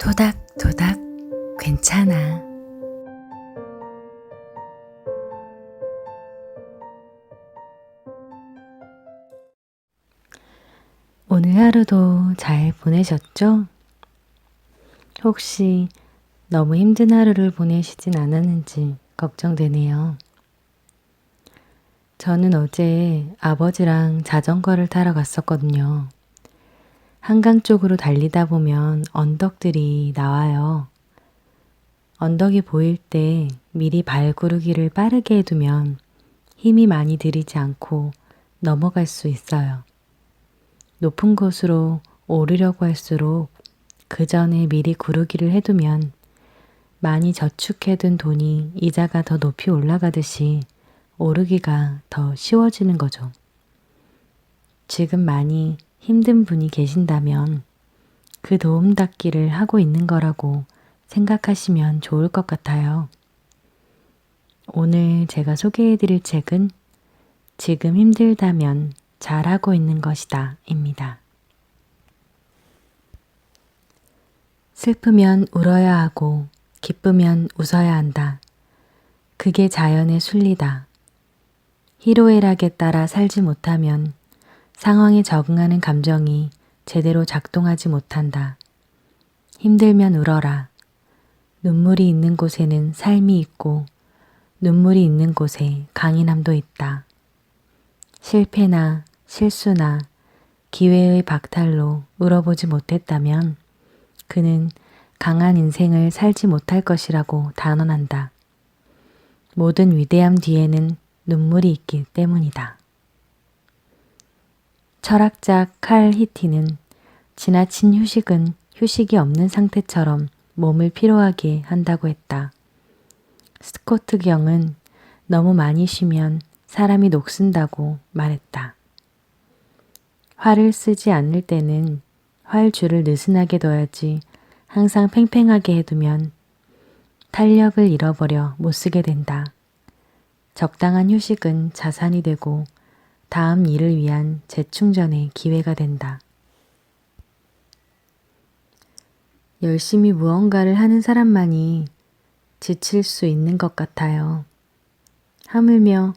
토닥토닥 괜찮아. 오늘 하루도 잘 보내셨죠? 혹시 너무 힘든 하루를 보내시진 않았는지 걱정되네요. 저는 어제 아버지랑 자전거를 타러 갔었거든요. 한강 쪽으로 달리다 보면 언덕들이 나와요. 언덕이 보일 때 미리 발구르기를 빠르게 해두면 힘이 많이 들이지 않고 넘어갈 수 있어요. 높은 곳으로 오르려고 할수록 그 전에 미리 구르기를 해두면 많이 저축해둔 돈이 이자가 더 높이 올라가듯이 오르기가 더 쉬워지는 거죠. 지금 많이 힘든 분이 계신다면 그 도움 닫기를 하고 있는 거라고 생각하시면 좋을 것 같아요. 오늘 제가 소개해드릴 책은 지금 힘들다면 잘하고 있는 것이다 입니다. 슬프면 울어야 하고 기쁘면 웃어야 한다. 그게 자연의 순리다. 희로애락에 따라 살지 못하면 상황에 적응하는 감정이 제대로 작동하지 못한다. 힘들면 울어라. 눈물이 있는 곳에는 삶이 있고 눈물이 있는 곳에 강인함도 있다. 실패나 실수나 기회의 박탈로 울어보지 못했다면 그는 강한 인생을 살지 못할 것이라고 단언한다. 모든 위대함 뒤에는 눈물이 있기 때문이다. 철학자 칼 히티는 지나친 휴식은 휴식이 없는 상태처럼 몸을 피로하게 한다고 했다. 스코트 경은 너무 많이 쉬면 사람이 녹슨다고 말했다. 활을 쓰지 않을 때는 활줄을 느슨하게 둬야지 항상 팽팽하게 해두면 탄력을 잃어버려 못 쓰게 된다. 적당한 휴식은 자산이 되고 다음 일을 위한 재충전의 기회가 된다. 열심히 무언가를 하는 사람만이 지칠 수 있는 것 같아요. 하물며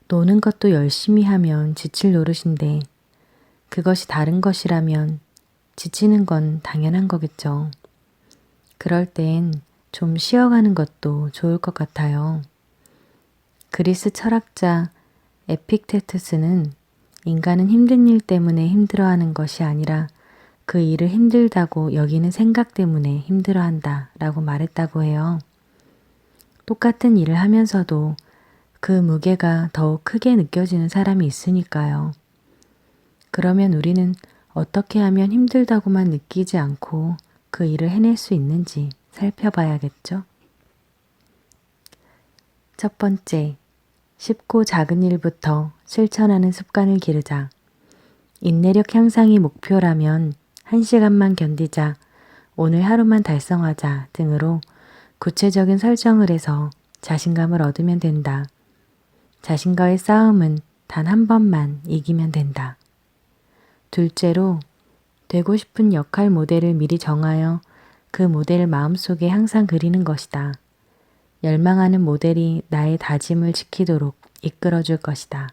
노는 것도 열심히 하면 지칠 노릇인데 그것이 다른 것이라면 지치는 건 당연한 거겠죠. 그럴 땐 좀 쉬어가는 것도 좋을 것 같아요. 그리스 철학자 에픽테투스는 인간은 힘든 일 때문에 힘들어하는 것이 아니라 그 일을 힘들다고 여기는 생각 때문에 힘들어한다 라고 말했다고 해요. 똑같은 일을 하면서도 그 무게가 더욱 크게 느껴지는 사람이 있으니까요. 그러면 우리는 어떻게 하면 힘들다고만 느끼지 않고 그 일을 해낼 수 있는지 살펴봐야겠죠? 첫 번째, 쉽고 작은 일부터 실천하는 습관을 기르자. 인내력 향상이 목표라면 1시간만 견디자, 오늘 하루만 달성하자 등으로 구체적인 설정을 해서 자신감을 얻으면 된다. 자신과의 싸움은 단 한 번만 이기면 된다. 둘째로, 되고 싶은 역할 모델을 미리 정하여 그 모델을 마음속에 항상 그리는 것이다. 열망하는 모델이 나의 다짐을 지키도록 이끌어줄 것이다.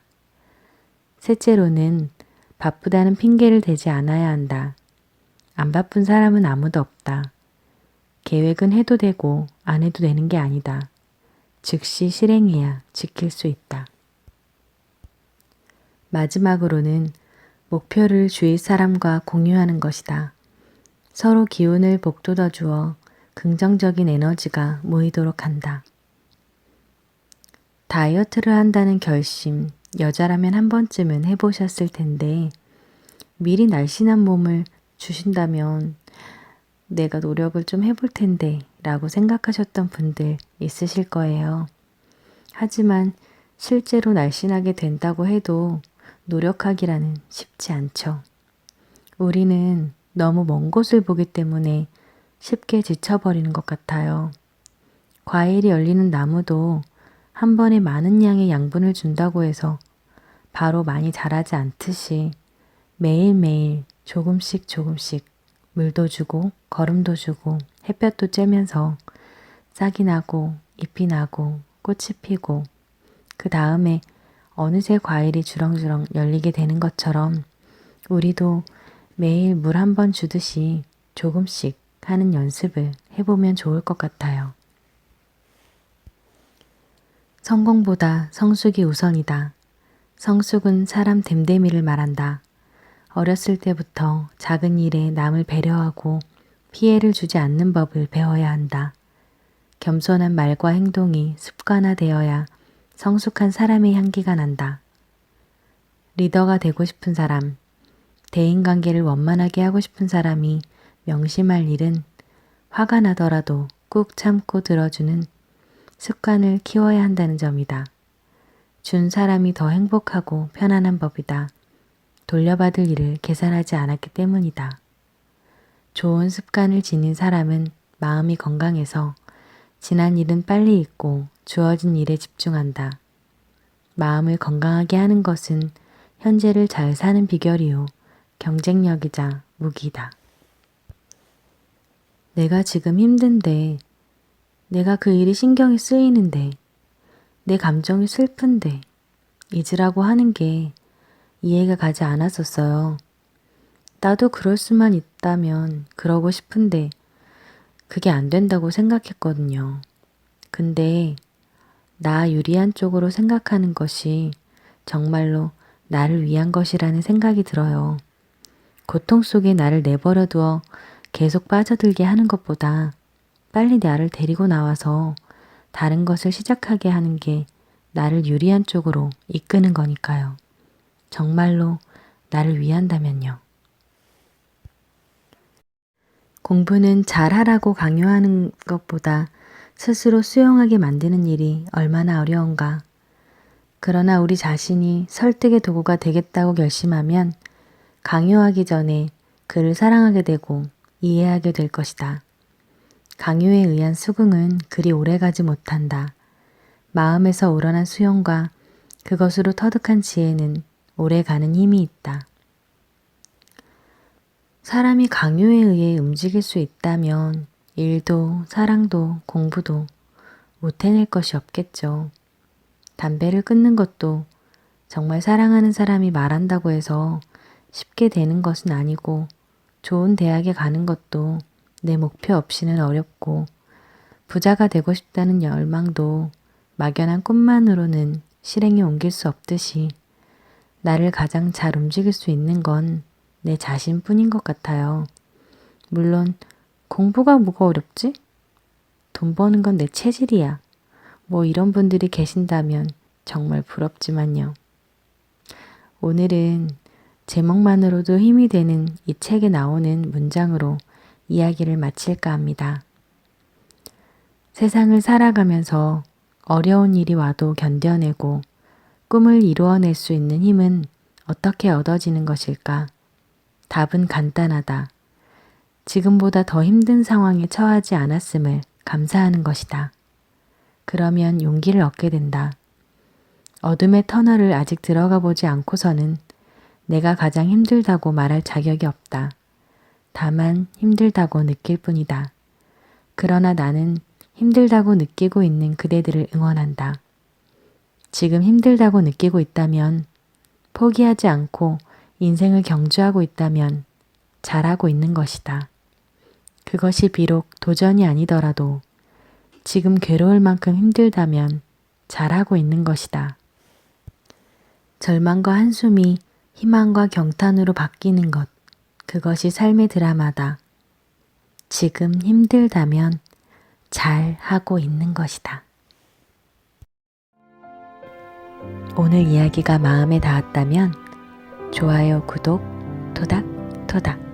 셋째로는 바쁘다는 핑계를 대지 않아야 한다. 안 바쁜 사람은 아무도 없다. 계획은 해도 되고 안 해도 되는 게 아니다. 즉시 실행해야 지킬 수 있다. 마지막으로는 목표를 주위 사람과 공유하는 것이다. 서로 기운을 북돋아 주어 긍정적인 에너지가 모이도록 한다. 다이어트를 한다는 결심, 여자라면 한 번쯤은 해보셨을 텐데 미리 날씬한 몸을 주신다면 내가 노력을 좀 해볼 텐데 라고 생각하셨던 분들 있으실 거예요. 하지만 실제로 날씬하게 된다고 해도 노력하기라는 쉽지 않죠. 우리는 너무 먼 곳을 보기 때문에 쉽게 지쳐버리는 것 같아요. 과일이 열리는 나무도 한 번에 많은 양의 양분을 준다고 해서 바로 많이 자라지 않듯이 매일매일 조금씩 물도 주고 거름도 주고 햇볕도 쬐면서 싹이 나고 잎이 나고 꽃이 피고 그 다음에 어느새 과일이 주렁주렁 열리게 되는 것처럼 우리도 매일 물 한 번 주듯이 조금씩 하는 연습을 해보면 좋을 것 같아요. 성공보다 성숙이 우선이다. 성숙은 사람 됨됨이를 말한다. 어렸을 때부터 작은 일에 남을 배려하고 피해를 주지 않는 법을 배워야 한다. 겸손한 말과 행동이 습관화되어야 성숙한 사람의 향기가 난다. 리더가 되고 싶은 사람, 대인관계를 원만하게 하고 싶은 사람이 명심할 일은 화가 나더라도 꾹 참고 들어주는 습관을 키워야 한다는 점이다. 준 사람이 더 행복하고 편안한 법이다. 돌려받을 일을 계산하지 않았기 때문이다. 좋은 습관을 지닌 사람은 마음이 건강해서 지난 일은 빨리 잊고 주어진 일에 집중한다. 마음을 건강하게 하는 것은 현재를 잘 사는 비결이요. 경쟁력이자 무기다. 내가 지금 힘든데, 내가 그 일이 신경이 쓰이는데, 내 감정이 슬픈데, 잊으라고 하는 게 이해가 가지 않았었어요. 나도 그럴 수만 있다면 그러고 싶은데, 그게 안 된다고 생각했거든요. 근데 나 유리한 쪽으로 생각하는 것이 정말로 나를 위한 것이라는 생각이 들어요. 고통 속에 나를 내버려 두어 계속 빠져들게 하는 것보다 빨리 나를 데리고 나와서 다른 것을 시작하게 하는 게 나를 유리한 쪽으로 이끄는 거니까요. 정말로 나를 위한다면요. 공부는 잘하라고 강요하는 것보다 스스로 수용하게 만드는 일이 얼마나 어려운가. 그러나 우리 자신이 설득의 도구가 되겠다고 결심하면 강요하기 전에 그를 사랑하게 되고 이해하게 될 것이다. 강요에 의한 수긍은 그리 오래가지 못한다. 마음에서 우러난 수용과 그것으로 터득한 지혜는 오래가는 힘이 있다. 사람이 강요에 의해 움직일 수 있다면 일도 사랑도 공부도 못 해낼 것이 없겠죠. 담배를 끊는 것도 정말 사랑하는 사람이 말한다고 해서 쉽게 되는 것은 아니고 좋은 대학에 가는 것도 내 목표 없이는 어렵고 부자가 되고 싶다는 열망도 막연한 꿈만으로는 실행에 옮길 수 없듯이 나를 가장 잘 움직일 수 있는 건 내 자신뿐인 것 같아요. 물론 공부가 뭐가 어렵지? 돈 버는 건 내 체질이야. 뭐 이런 분들이 계신다면 정말 부럽지만요. 오늘은 제목만으로도 힘이 되는 이 책에 나오는 문장으로 이야기를 마칠까 합니다. 세상을 살아가면서 어려운 일이 와도 견뎌내고 꿈을 이루어낼 수 있는 힘은 어떻게 얻어지는 것일까? 답은 간단하다. 지금보다 더 힘든 상황에 처하지 않았음을 감사하는 것이다. 그러면 용기를 얻게 된다. 어둠의 터널을 아직 들어가 보지 않고서는 내가 가장 힘들다고 말할 자격이 없다. 다만 힘들다고 느낄 뿐이다. 그러나 나는 힘들다고 느끼고 있는 그대들을 응원한다. 지금 힘들다고 느끼고 있다면, 포기하지 않고 인생을 경주하고 있다면 잘하고 있는 것이다. 그것이 비록 도전이 아니더라도 지금 괴로울 만큼 힘들다면 잘하고 있는 것이다. 절망과 한숨이 희망과 경탄으로 바뀌는 것, 그것이 삶의 드라마다. 지금 힘들다면 잘 하고 있는 것이다. 오늘 이야기가 마음에 닿았다면 좋아요, 구독, 토닥토닥